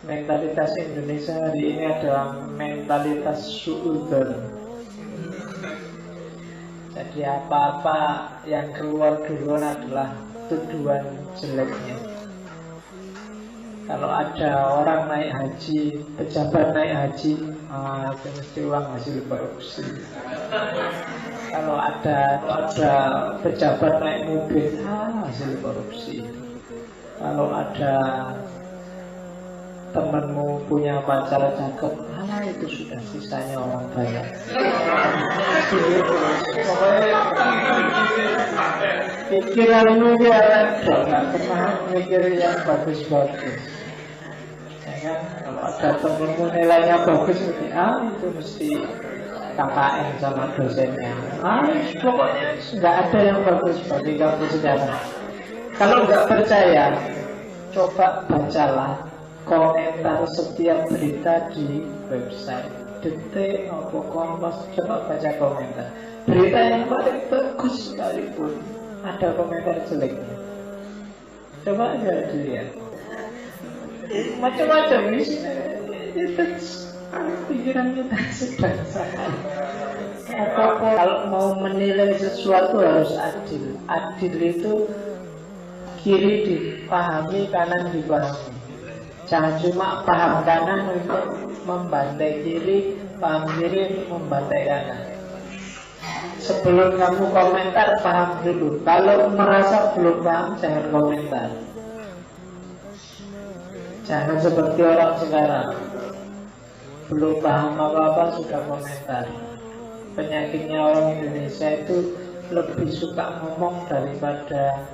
Mentalitas Indonesia hari ini adalah mentalitas suudzon. Jadi apa-apa yang keluar duluan adalah tuduhan jeleknya. Kalau ada orang naik haji, pejabat naik haji, itu mesti uang hasil korupsi. Kalau ada pejabat naik mobil, hasil korupsi. Kalau ada temanmu punya pacar cakep, itu sudah sisanya orang banyak. Pikiranmu dia nggak pernah mikir yang bagus-bagus. Ya kan? Kalau ada temanmu nilainya bagus, itu mesti KKN sama dosennya. Pokoknya nggak ada yang bagus bagi kamu sekarang. Kalau nggak percaya, coba bacalah komentar setiap berita di website Detik atau Kompas. Coba baca komentar berita yang paling bagus sekalipun ada komentar jeleknya. Coba aja dilihat, macam-macam itu pikiran kita sedang salah. Kalau mau menilai sesuatu harus adil. Adil itu kiri dipahami, kanan dipahami. Jangan cuma paham kanan untuk membantai kiri, paham kiri membantai kanan. Sebelum kamu komentar, paham dulu. Kalau merasa belum paham, jangan komentar. Jangan seperti orang sekarang, belum paham apa-apa sudah komentar. Penyakitnya orang Indonesia itu lebih suka ngomong daripada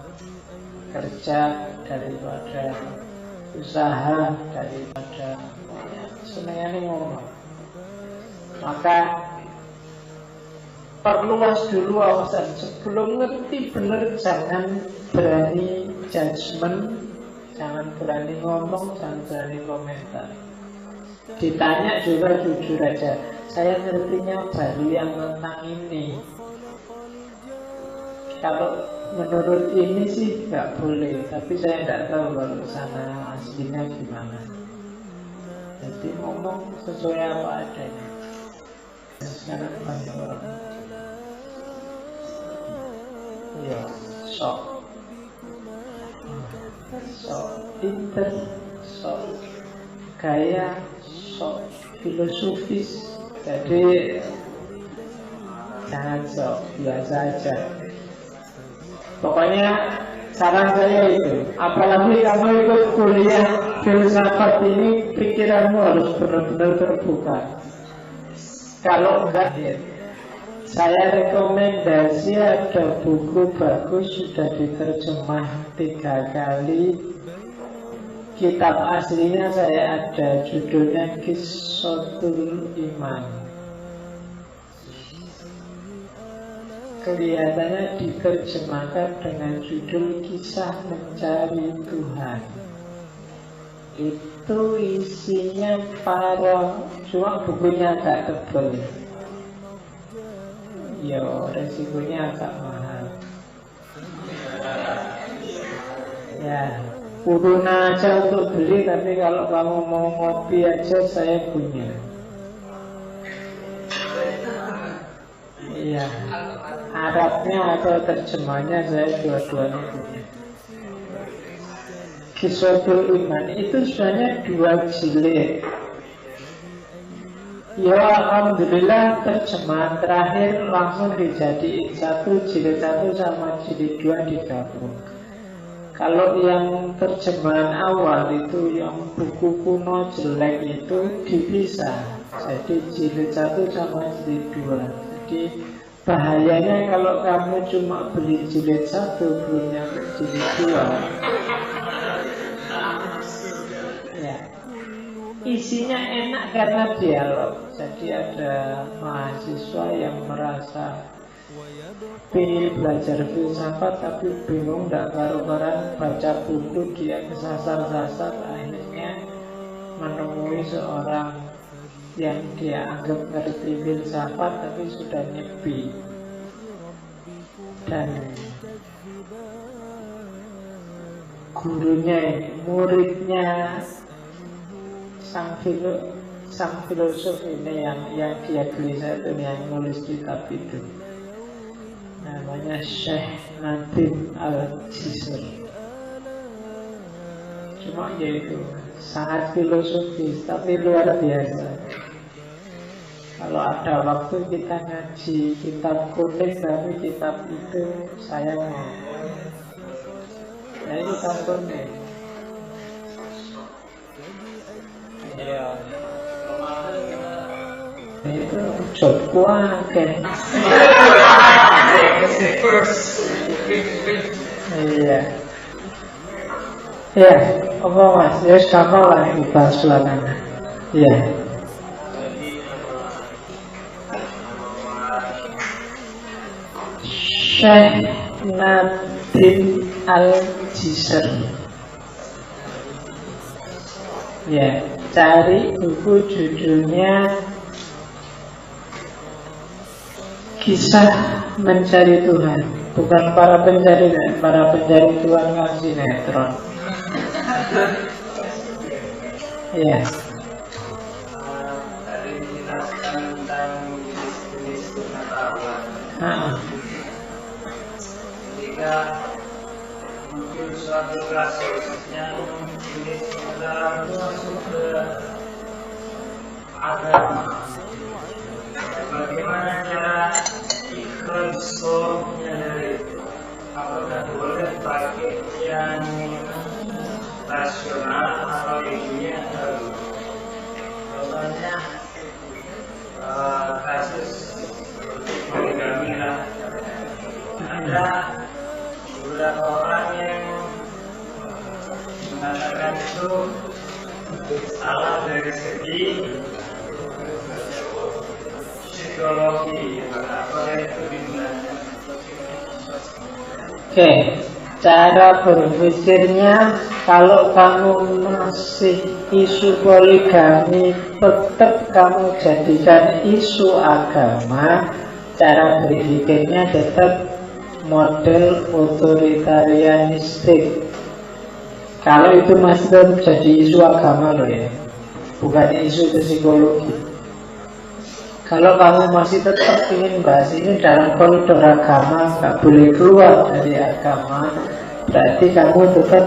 kerja, daripada usaha, daripada senangnya ngomong. Maka perluas dulu wawasan. Sebelum ngerti benar, jangan berani judgement, jangan berani ngomong, jangan berani komentar. Ditanya juga jujur aja, saya ngertinya baru yang tentang ini. Kalau menurut ini sih nggak boleh, tapi saya nggak tahu kalau sana aslinya gimana. Jadi ngomong sesuai apa adanya. Sekarang banyak orang, ya sok pinter, sok gaya, sok filosofis. Jadi jangan sok, biasa aja. Pokoknya saran saya itu, apalagi kamu ikut kuliah filsafat ini, pikiranmu harus benar-benar terbuka. Kalau enggak, saya rekomendasi ada buku bagus, sudah diterjemah 3 kali. Kitab aslinya saya ada, judulnya Qissatul Iman. Kelihatannya diterjemahkan dengan judul Kisah Mencari Tuhan. Itu isinya cuma bukunya agak tebal. Resikonya agak mahal. Ya, urun aja untuk beli, tapi kalau kamu mau ngopi aja saya punya. Iya, Arabnya atau terjemahnya saya dua-duanya punya. Qissatul Iman itu sebenarnya 2 jilid. Ya alhamdulillah, terjemahan terakhir langsung dijadiin jilid 1 sama jilid 2 digabung. Kalau yang terjemahan awal itu, yang buku kuno jelek itu dipisah, jadi jilid 1 sama jilid 2. Jadi bahayanya kalau kamu cuma beli jilid 1 belum nyampe jilid 2. Ya, isinya enak karena dialog. Jadi ada mahasiswa yang merasa pengen belajar filsafat tapi bingung, tidak karu-karuan baca buku, dia kesasar-sasar, akhirnya menemui seorang yang dia anggap ngerti filsafat tapi sudah nyepi. Dan muridnya sang filosof ini yang dia gelisah itu, yang nulis kitab itu, namanya Syekh Nadim Al-Jisr. Cuma yaitu sangat filosofis tapi luar biasa. Kalau ada waktu kita ngaji kitab kuning, tapi kitab itu saya mau. Nah, kitab kuning. Iya. Itu jodku akeh. Iya. Iya, apa mas? Ya sama lah ubah sulanana. Iya. Syekh Nadim Al-Jisr. Ya, cari buku judulnya Kisah Mencari Tuhan. Bukan para pencari Tuhan kan sinetron. Ya. Ketika muncul suatu kasus yang jenis dalam masuk ke agama, bagaimana cara ikhlasnya dari itu? Apakah boleh pakai yang rasional atau ilmiah? Contohnya kasus poligami lah. Ada beberapa orang yang mengatakan itu salah dari segi psikologi, apa itu dimana? Oke, cara berpikirnya kalau kamu masih isu poligami tetap kamu jadikan isu agama, cara berpikirnya tetap model otoritarianistik. Kalau itu masih tetap jadi isu agama loh ya, bukan isu psikologi. Kalau kamu masih tetap ingin bahas ini dalam koridor agama, nggak boleh keluar dari agama, berarti kamu tetap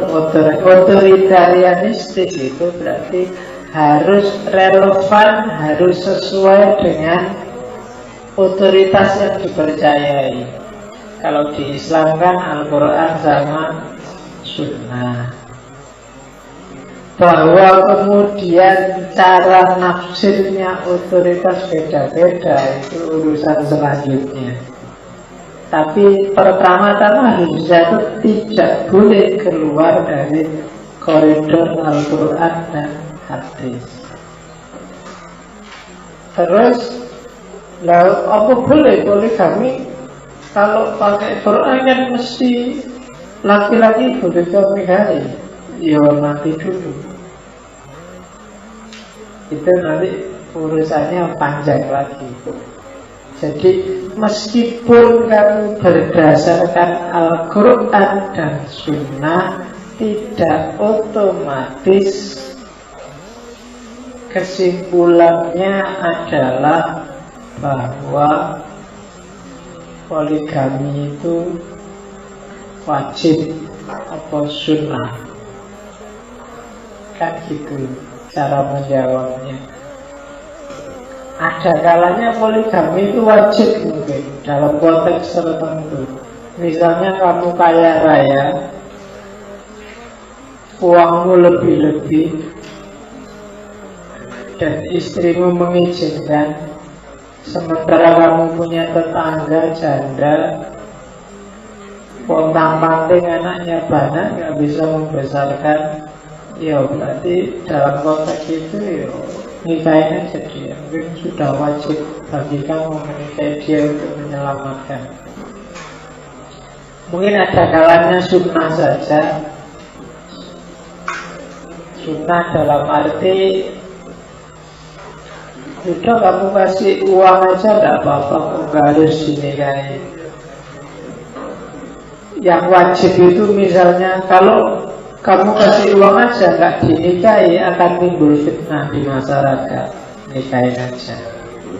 otoritarianistik. Itu berarti harus relevan, harus sesuai dengan otoritas yang dipercayai. Kalau di Islam kan Al-Quran sama Sunnah. Bahwa kemudian cara nafsirnya otoritas beda-beda itu urusan selanjutnya. Tapi pertama-tama harusnya itu tidak boleh keluar dari koridor Al-Quran dan hadis. Terus, lalu apa boleh poligami? Kalau pakai Quran kan mesti laki-laki boleh poligami. Ya nanti dulu. Itu nanti urusannya panjang lagi. Jadi meskipun kamu berdasarkan Al-Quran dan Sunnah, tidak otomatis kesimpulannya adalah bahwa poligami itu wajib atau sunnah. Kan gitu cara menjawabnya. Ada kalanya poligami itu wajib mungkin dalam konteks tertentu. Misalnya kamu kaya raya, uangmu lebih-lebih, dan istrimu mengizinkan, sementara kamu punya tetangga janda, pontang-panting anaknya banyak, nggak bisa membesarkan. Ya berarti dalam konteks itu ya nikahin aja dia. Mungkin sudah wajib bagi kamu menikahi dia untuk menyelamatkan. Mungkin ada kalanya sunnah saja. Sunnah dalam arti udah kamu kasih uang aja tidak apa-apa, nggak harus dinikahi. Yang wajib itu misalnya kalau kamu kasih uang aja nggak dinikahi akan timbul fitnah di masyarakat, nikahin aja.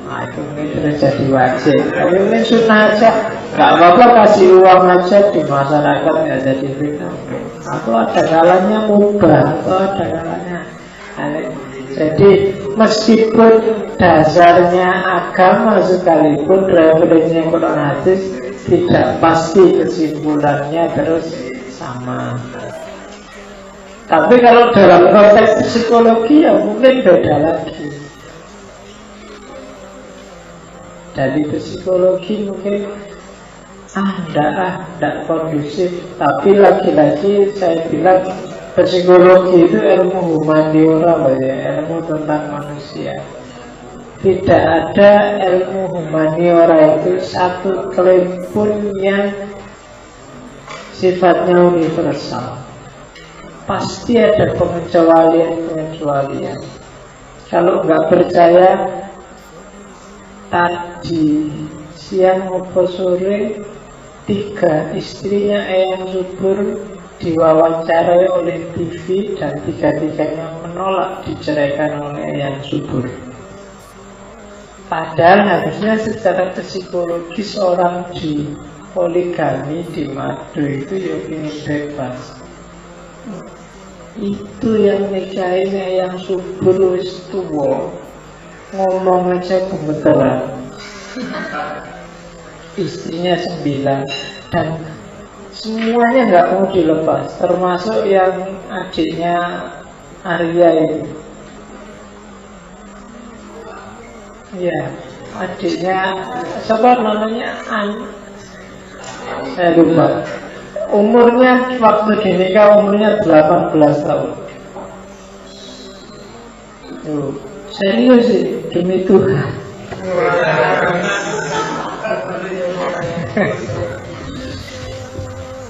Nah itu mungkin sudah jadi wajib. Tapi mungkin sunnah aja, nggak apa-apa kasih uang aja di masyarakat nggak jadi fitnah. Atau ada kalanya mubah, atau ada kalanya aneh. Jadi meskipun dasarnya agama sekalipun, referensinya Quran hadis tidak pasti kesimpulannya terus sama. Tapi kalau dalam konteks psikologi ya mungkin beda lagi. Dari psikologi mungkin enggak kondusif. Tapi lagi-lagi saya bilang psikologi itu ilmu humaniora, ya, ilmu tentang manusia. Tidak ada ilmu humaniora itu satu klaim pun yang sifatnya universal. Pasti ada pengecualian. Kalau nggak percaya, tadi siang maupun sore 3 istrinya Eyang Subur diwawancarai oleh TV dan 3-tiganya menolak diceraikan oleh Eyang Subur. Padahal harusnya secara psikologis orang di poligami di madu itu ya ingin bebas. Itu yang nikahin Eyang Subur wis tuwa, ngomong aja gemeteran. Istrinya 9 dan semuanya nggak mau dilepas, termasuk yang adiknya Arya ini. Ya, adiknya siapa namanya? Saya lupa. Umurnya waktu dinikah umurnya 18 tahun. Serius sih, demi Tuhan.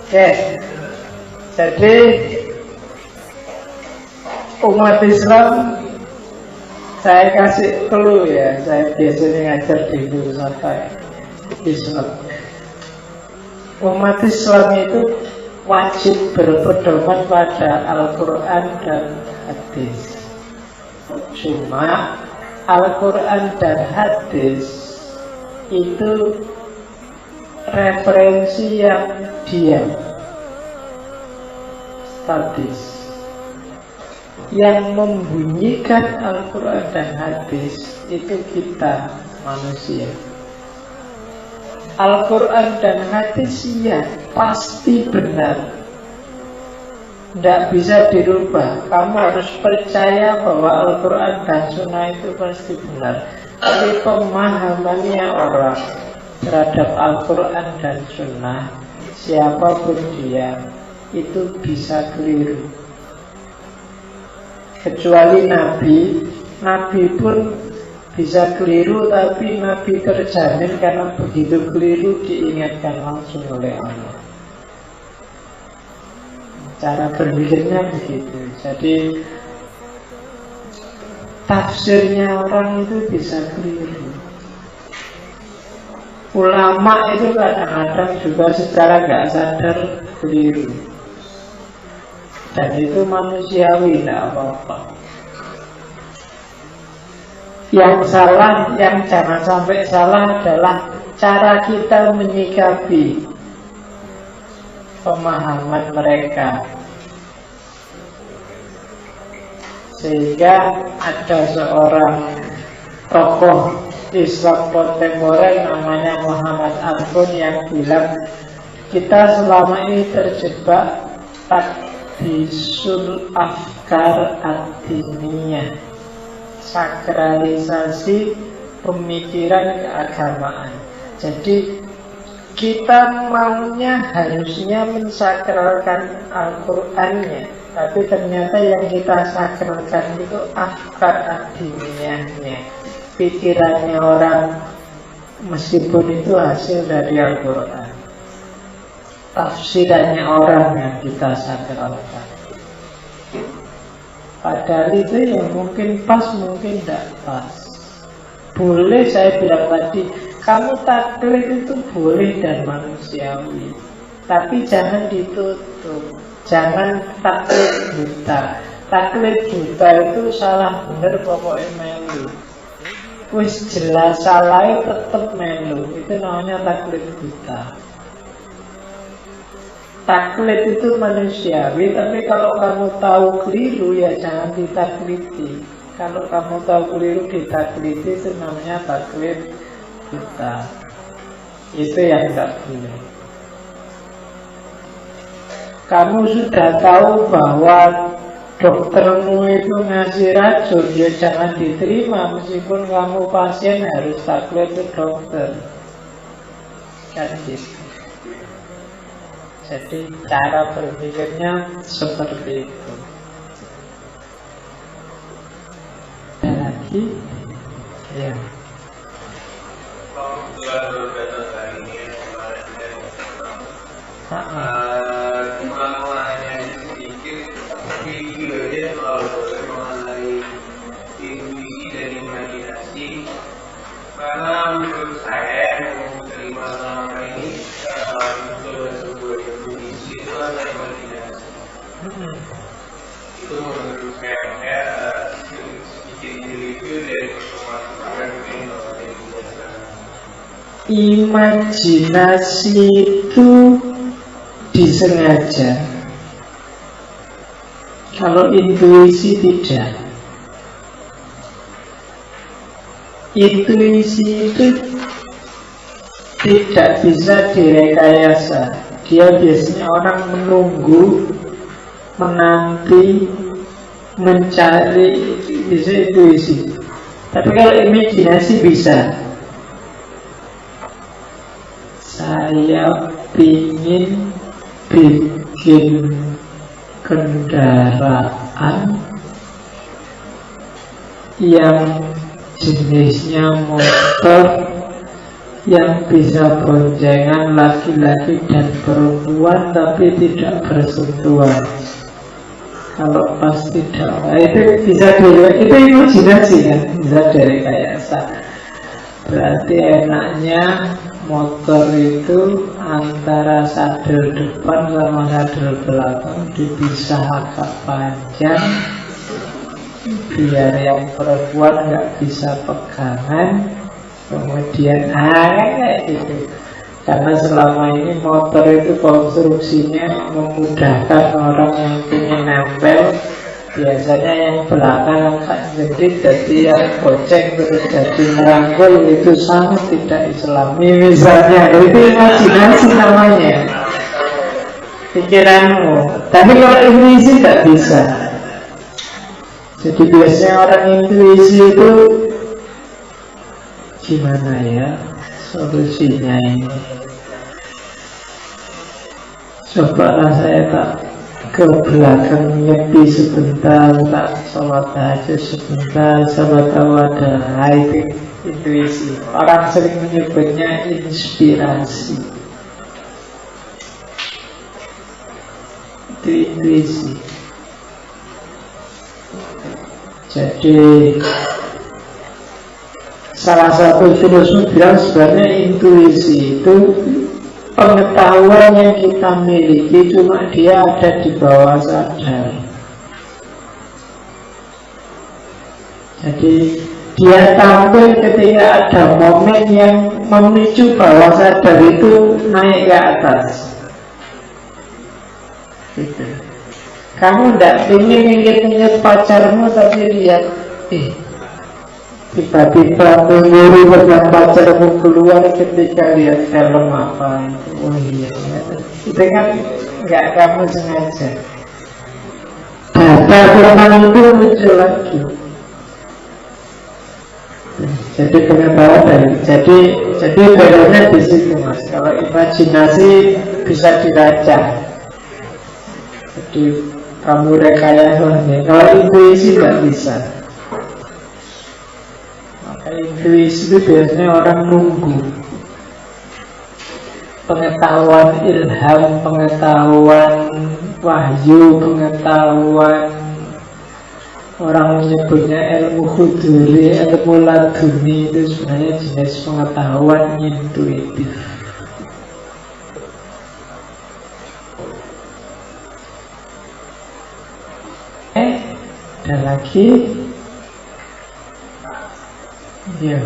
Oke, jadi umat Islam saya kasih clue ya, saya biasanya ngajar di filsafat Islam. Umat Islam itu wajib berpedoman pada Al-Quran dan hadis. Cuma Al-Quran dan hadis itu referensi yang diam, statis. Yang membunyikan Al-Quran dan hadis itu kita manusia. Al-Quran dan hadis ya pasti benar, tidak bisa dirubah. Kamu harus percaya bahwa Al-Quran dan Sunnah itu pasti benar. Tapi pemahamannya orang terhadap Al-Quran dan Sunnah, siapapun dia, itu bisa keliru. Kecuali Nabi pun bisa keliru, tapi Nabi terjamin karena begitu keliru diingatkan langsung oleh Allah. Cara berpikirnya begitu. Jadi tafsirnya orang itu bisa keliru. Ulama itu kadang-kadang juga secara nggak sadar keliru. Dan itu manusiawi, tidak apa-apa. Yang salah, yang jangan sampai salah adalah cara kita menyikapi pemahaman mereka. Sehingga ada seorang tokoh Islam kontemporer namanya Muhammad Al-Kun yang bilang kita selama ini terjebak takdisul afkar ad-diniyah, sakralisasi pemikiran keagamaan. Jadi kita maunya harusnya mensakralkan Al-Qur'annya, tapi ternyata yang kita sakralkan itu afkar ad-diniyahnya, pikirannya orang, meskipun itu hasil dari Al-Qur'an. Tafsirannya orang yang kita sakralkan. Padahal itu yang mungkin pas, mungkin tidak pas. Boleh, saya bilang tadi, kamu taklid itu boleh dan manusiawi, tapi jangan ditutup. Jangan taklid buta. Taklid buta itu salah bener pokoknya melu. Wis jelas salah tetep melu. Itu namanya taklid buta. Taklid itu manusiawi, tapi kalau kamu tahu keliru ya jangan ditaklidi. Kalau kamu tahu keliru ditaklidi itu namanya taklid buta. Itu yang tidak boleh. Kamu sudah tahu bahwa doktermu itu ngasih racun, ya jangan diterima meskipun kamu pasien harus taklid ke dokter. Kan gitu. Jadi cara berpikirnya seperti itu. Ada lagi? Ya. Hanya sedikit videonya kalau mengenai intuisi dan imajinasi, karena menurut saya menerima selama ini itu sebuah intuisi itu adalah imajinasi. Itu menurut saya sedikit review dari permasalahan ini. Imajinasi itu disengaja. Kalau intuisi tidak. Intuisi itu tidak bisa direkayasa. Dia biasanya orang menunggu, menanti, mencari, bisa intuisi. Tapi kalau imajinasi bisa. Saya ingin bikin kendaraan yang jenisnya motor yang bisa boncengan laki-laki dan perempuan tapi tidak bersentuhan. Kalau pas tidak, itu bisa itu imajinasi kan, bisa direkayasa. Berarti enaknya motor itu antara sadel depan sama sadel belakang dipisah agak panjang biar yang perempuan nggak bisa pegangan. Kemudian kayak gitu. Karena selama ini motor itu konstruksinya memudahkan orang yang ingin nempel. Biasanya yang belakang agak jedit, jadi yang goceng terus jadi merangkul, itu sangat tidak islami misalnya. Itu imajinasi namanya, pikiranmu. Tapi kalau intuisi tidak bisa. Jadi biasanya orang intuisi itu gimana ya solusinya ini? Cobalah saya tak ke belakang nyepi sebentar, tak sholat tahajud sebentar, sama tahu ada itu intuisi. Orang sering menyebutnya inspirasi. Itu intuisi. Jadi salah satu filosof bilang sebenarnya intuisi itu pengetahuan yang kita miliki, cuma dia ada di bawah sadar. Jadi dia tampil ketika ada momen yang memicu bawah sadar itu naik ke atas. Gitu. Kamu tidak ingin inget-inget pacarmu, tapi lihat, tiba-tiba menguru dengan pacarmu keluar ketika lihat film apa itu. Oh iya, itu kan nggak kamu sengaja. Data tentang itu muncul lagi. Jadi pengetahuan dari jadi bedanya di situ mas. Kalau imajinasi bisa diracah. Jadi kamu rekayasa nih. Kalau intuisi nggak bisa. Intuisi itu biasanya orang nunggu pengetahuan ilham, pengetahuan wahyu, pengetahuan, orang menyebutnya ilmu khuduri, ilmu laduni. Itu sebenarnya jenis pengetahuan intuitif. Ada lagi? Ya.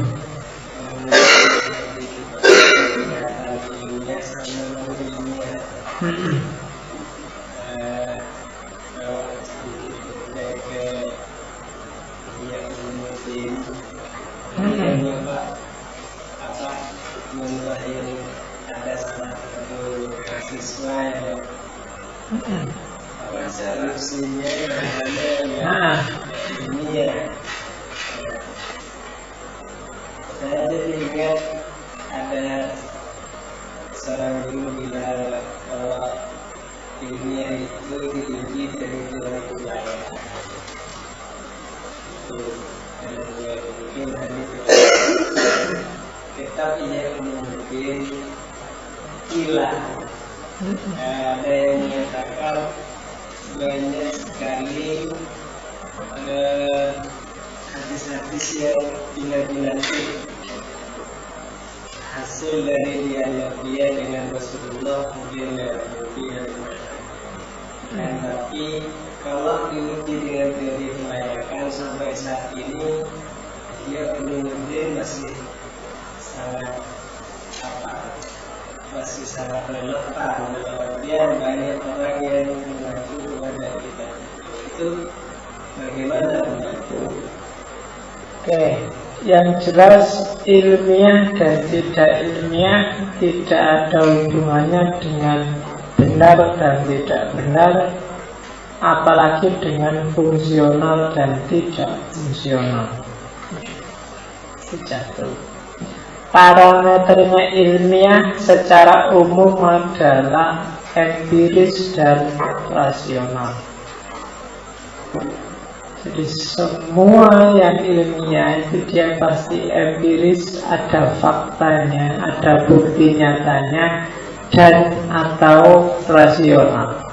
Ada salah satu mahasiswa yang solusinya ada ini ya. Saya jadi ingat ada seorang guru bilang kalau ilmiah itu diuji dari wilayah. Mungkin hari kita punya mungkin hilang. Ada yang menyatakan banyak sekali hadis-hadis yang bila-bila hasil dari dialog dia dengan Rasulullah mungkin tapi kalau diuji dengan teori kelayakan sampai saat ini dia belum masih sangat masih sangat relevan. Kemudian banyak orang yang mengaku kepada kita itu bagaimana? Oke, yang jelas ilmiah dan tidak ilmiah tidak ada hubungannya dengan benar dan tidak benar, apalagi dengan fungsional dan tidak fungsional. Itu parameternya ilmiah secara umum adalah empiris dan rasional. Jadi semua yang ilmiah itu dia pasti empiris, ada faktanya, ada bukti nyatanya, dan atau rasional,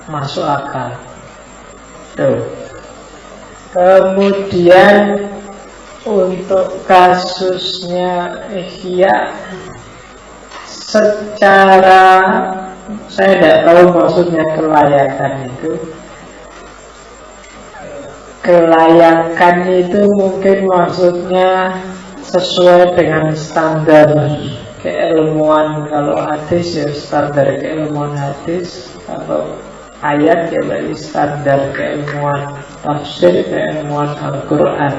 masuk akal. Tuh. Kemudian untuk kasusnya Ihya, secara saya tidak tahu maksudnya kelayakan itu. Kelayakan itu mungkin maksudnya sesuai dengan standar keilmuan. Kalau hadis ya standar keilmuan hadis, kalau ayat ya berarti standar keilmuan tafsir, keilmuan Al-Quran.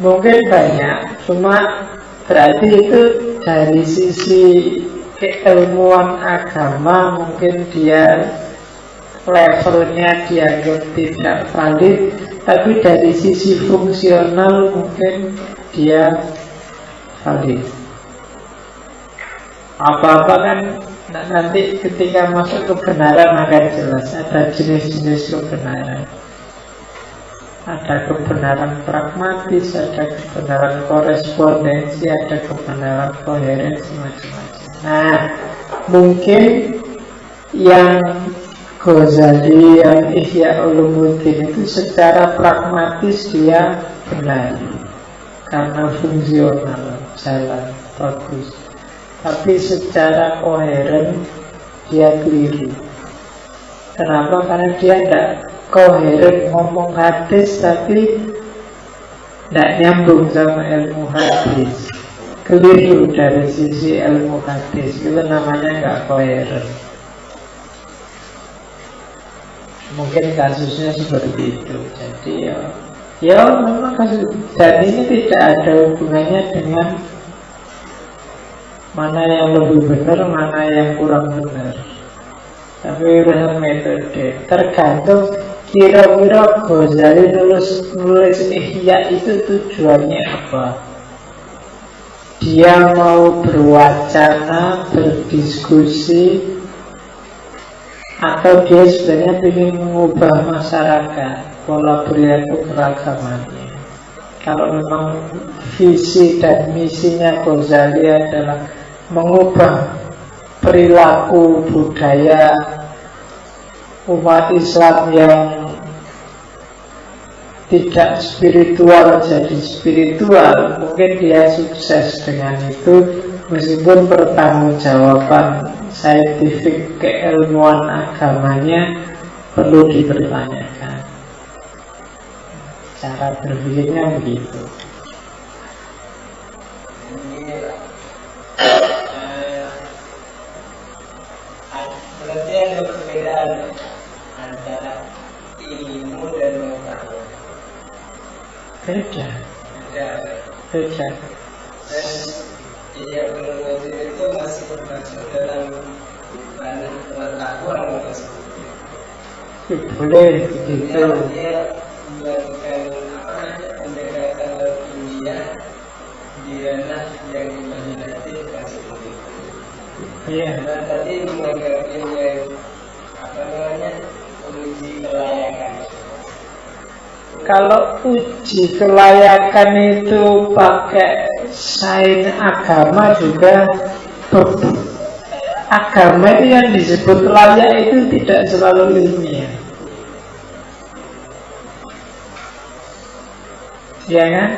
Mungkin banyak, cuma berarti itu dari sisi keilmuan agama mungkin dia levelnya dianggap tidak valid, tapi dari sisi fungsional mungkin dia valid. Apa-apa kan nanti ketika masuk kebenaran akan jelas. Ada jenis-jenis kebenaran. Ada kebenaran pragmatis, ada kebenaran korespondensi, ada kebenaran koherensi, macam-macam. Nah, mungkin yang Ghazali yang Ihya Ulumuddin itu secara pragmatis dia benar karena fungsional, jalan, bagus. Tapi secara koheren dia keliru. Kenapa? Karena dia tidak koheren ngomong hadis tapi tidak nyambung sama ilmu hadis. Keliru dari sisi ilmu hadis, itu namanya nggak koheren. Mungkin kasusnya seperti itu. Jadi ya memang kasus, dan ini tidak ada hubungannya dengan mana yang lebih benar, mana yang kurang benar. Tapi urusan metode. Tergantung kira-kira Ghazali nulis Ihya itu tujuannya apa. Dia mau berwacana, berdiskusi, atau dia sebenarnya ingin mengubah masyarakat, pola perilaku beragamannya. Kalau memang visi dan misinya Ghazali adalah mengubah perilaku budaya umat Islam yang tidak spiritual jadi spiritual, mungkin dia sukses dengan itu, meskipun pertanggungjawaban saintifik keilmuan agamanya perlu dipertanyakan. Cara berpikirnya begitu. Berarti ada perbedaan antara ilmu dan pengetahuan. Beda. Dan yang ilmu itu masih termasuk dalam ranah pengetahuan tersebut. Boleh begitu. Dia melakukan pendekatan ilmiah di ranah yang imajinatif seperti itu. Iya. Nah, tadi menganggap yang uji kelayakan. Kalau uji kelayakan itu pakai sains agama juga agama itu yang disebut layak itu tidak selalu ilmiah. Ya kan?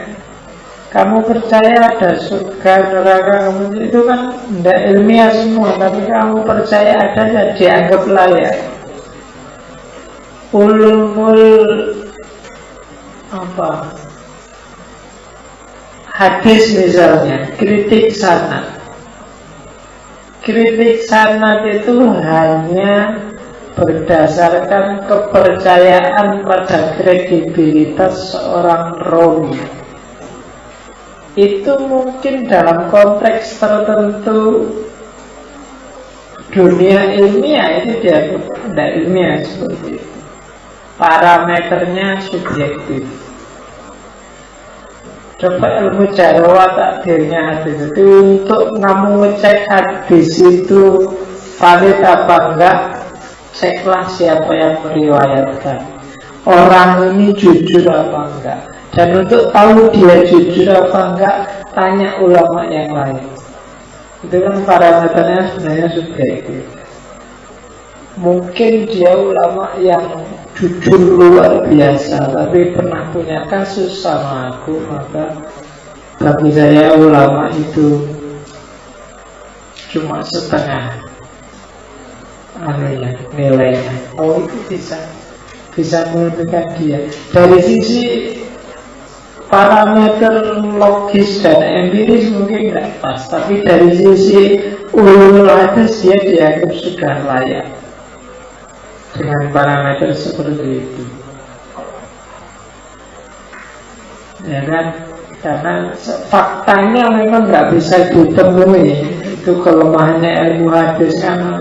Kamu percaya ada surga, neraka, kamu itu kan tidak ilmiah semua, tapi kamu percaya ada dan dianggap layak. Ulumul apa? Hadis misalnya, kritik sanad. Kritik sanad itu hanya berdasarkan kepercayaan pada kredibilitas seorang rawi. Itu mungkin dalam konteks tertentu dunia ilmiah itu dianggap tidak ilmiah seperti itu. Parameternya subjektif. Coba ilmu jarwa takdirnya hadis itu untuk kamu ngecek hadis itu valid apa enggak, ceklah siapa yang meriwayatkan, orang ini jujur apa enggak. Dan untuk tahu dia jujur apa enggak, tanya ulama yang lain. Itu kan parameternya sebenarnya subjektif. Mungkin dia ulama yang jujur luar biasa, tapi pernah punya kasus sama aku, maka bagi saya ulama itu cuma setengah nilainya. Oh, itu bisa menentukan dia. Dari sisi parameter logis dan empiris mungkin tidak pas, tapi dari sisi ulul hadis dia dianggap sudah layak dengan parameter seperti itu. Ya kan? Karena faktanya memang nggak bisa ditemui. Itu kelemahannya ilmu hadis kan.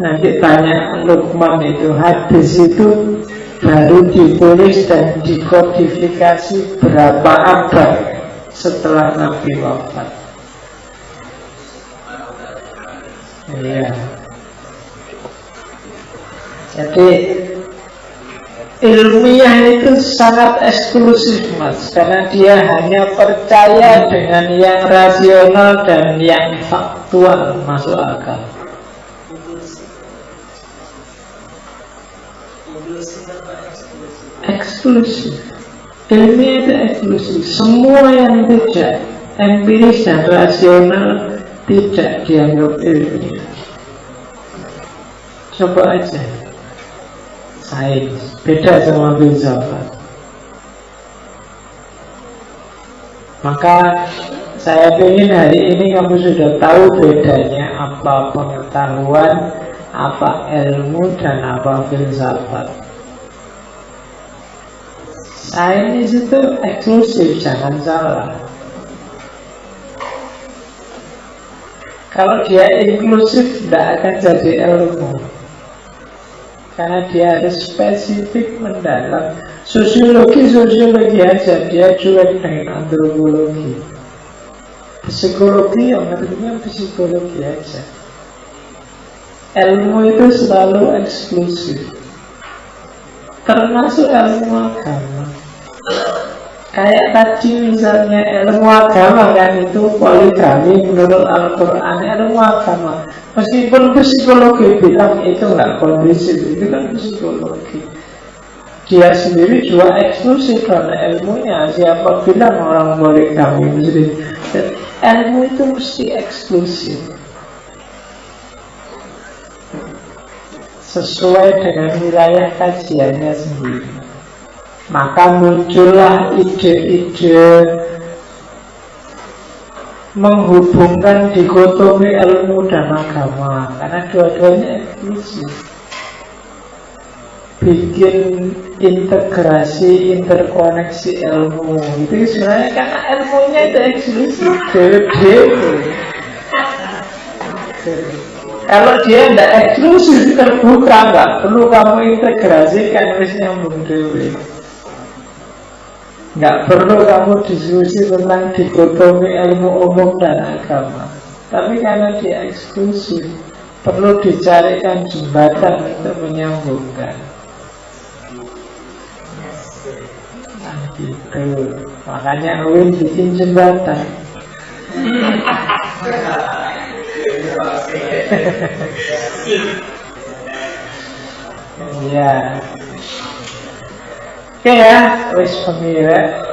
Nanti tanya Luqman itu, hadis itu baru ditulis dan dikodifikasi berapa abad setelah Nabi wafat. Iya. Jadi ilmiah itu sangat eksklusif, Mas, karena dia hanya percaya dengan yang rasional dan yang faktual, masuk akal. Eksklusif. Ilmiah itu eksklusif. Semua yang tidak empiris dan rasional tidak dianggap ilmiah. Coba aja sains, beda sama filsafat. Maka saya ingin hari ini kamu sudah tahu bedanya apa pengetahuan, apa ilmu, dan apa filsafat. Sains itu eksklusif, jangan salah. Kalau dia inklusif, tidak akan jadi ilmu. Karena dia harus spesifik mendalam. Sosiologi aja, dia cuek dengan antropologi. Psikologi yang ngertinya psikologi aja. Ilmu itu selalu eksklusif, termasuk ilmu agama. Kayak tadi misalnya ilmu agama kan itu poligami menurut Al-Quran, ilmu agama. Meskipun psikologi bilang itu nggak kondusif, itu kan psikologi. Dia sendiri juga eksklusif karena ilmunya. Siapa bilang orang poligami muslim? Ilmu itu mesti eksklusif. sesuai dengan wilayah kajiannya sendiri. Maka muncullah ide-ide menghubungkan dikotomi ilmu dan agama, karena dua-duanya eksklusif. Bikin integrasi, interkoneksi ilmu itu sebenarnya karena ilmunya itu eksklusif. Kalau dia tidak eksklusif, terbuka, nggak perlu kamu integrasikan, wis nyambung dewe. Nggak perlu kamu diskusi tentang dikotomi ilmu umum dan agama. Tapi karena dia eksklusif, perlu dicarikan jembatan untuk menyambungkan. Nah gitu. Makanya Win bikin jembatan. Ya. Oke ya, wis pengira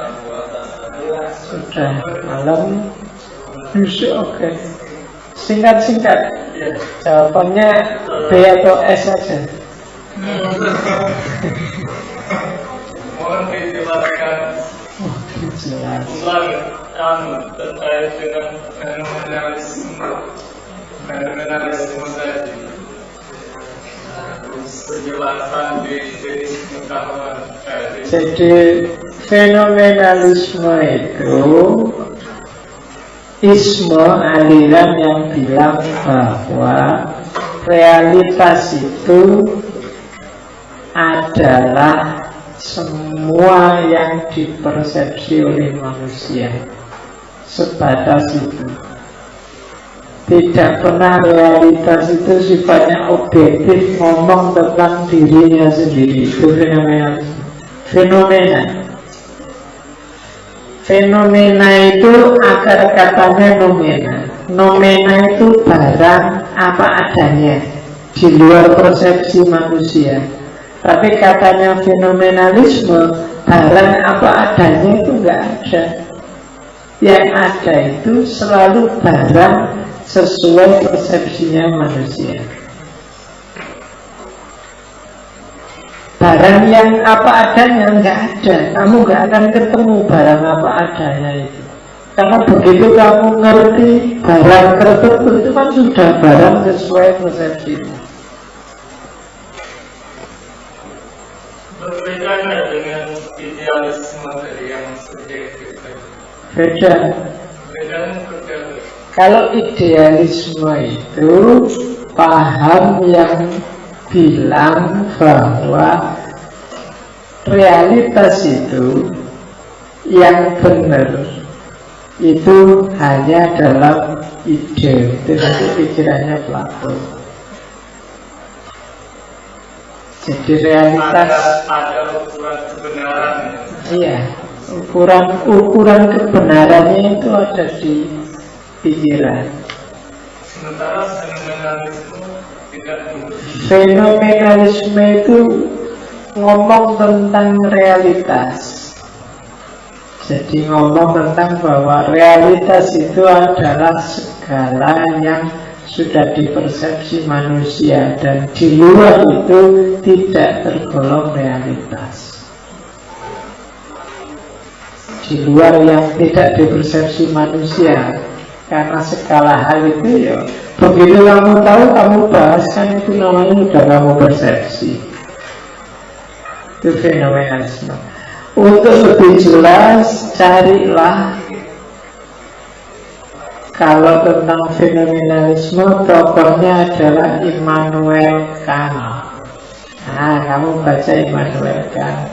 sudah malam. Oke. Singkat-singkat. Jawabannya B atau S saja. Mohon dijelaskan ulang terkait dengan fenomenalisme tadi. Penjelasan di jenis pengetahuan. Jadi fenomenalisme itu isme, aliran yang bilang bahwa realitas itu adalah semua yang dipersepsi oleh manusia, sebatas itu. Tidak pernah realitas itu sifatnya objektif, ngomong tentang dirinya sendiri. Itu fenomena. Fenomena itu akar katanya nomena. Nomena itu barang apa adanya, di luar persepsi manusia. Tapi katanya fenomenalisme, barang apa adanya itu enggak ada. Yang ada itu selalu barang sesuai persepsinya manusia. Barang yang apa adanya enggak ada. Kamu enggak akan ketemu barang apa adanya itu. Karena begitu kamu ngerti barang tertentu, itu kan sudah barang sesuai persepsimu. Berbeda dengan idealisme dari yang subjektif. Beda. Bedanya seperti apa? Kalau idealisme itu paham yang bilang bahwa realitas itu yang benar itu hanya dalam ide. Itu nanti pikirannya Plato. Jadi realitas ada ukuran kebenaran. Iya, ukuran kebenarannya itu ada di pikiran. Sementara fenomenalisme tidak begitu. Fenomenalisme itu ngomong tentang realitas. Jadi ngomong tentang bahwa realitas itu adalah segala yang sudah dipersepsi manusia, dan di luar itu tidak tergolong realitas. Di luar yang tidak dipersepsi manusia, karena segala hal itu ya begitu kamu tahu, kamu bahas, kan itu namanya sudah kamu persepsi. Itu fenomenalisme. Untuk lebih jelas, carilah kalau tentang fenomenalisme, tokohnya adalah Immanuel Kant. Nah, kamu baca Immanuel Kant.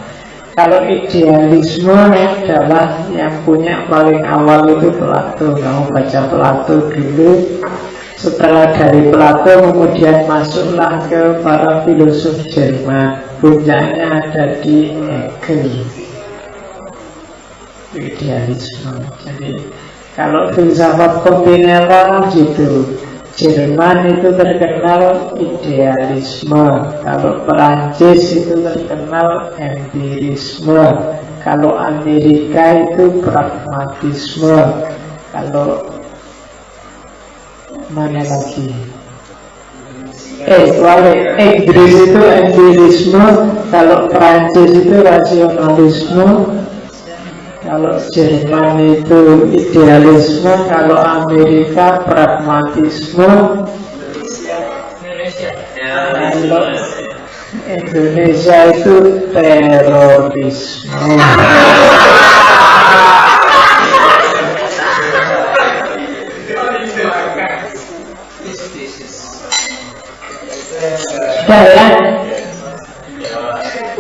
Kalau idealisme adalah yang punya paling awal itu Plato. Kamu baca Plato dulu. Setelah dari Plato kemudian masuklah ke para filosof Jerman. Puncaknya ada di Hegel. Idealisme. Jadi kalau filsafat kontinental gitu, Jerman itu terkenal idealisme. Kalau Perancis itu terkenal empirisme. Kalau Amerika itu pragmatisme. Kalau mana lagi? Wale, Inggris itu empirisme, kalau Prancis itu rasionalisme, kalau Jerman itu idealisme, kalau Amerika pragmatisme, kalau Indonesia itu terorisme.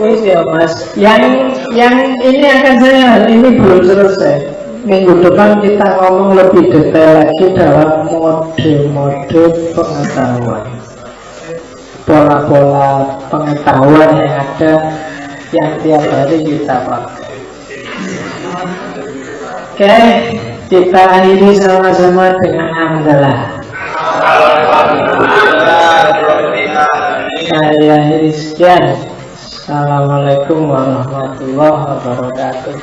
Wis ya Mas, yang ini akan ini belum selesai. Minggu depan kita ngomong lebih detail lagi dalam mode-mode pengetahuan, pola-pola pengetahuan yang ada yang tiap hari kita pakai. Oke, kita akhiri sama-sama dengan hamdalah. Saya akhiri sekian. Assalamualaikum warahmatullahi wabarakatuh.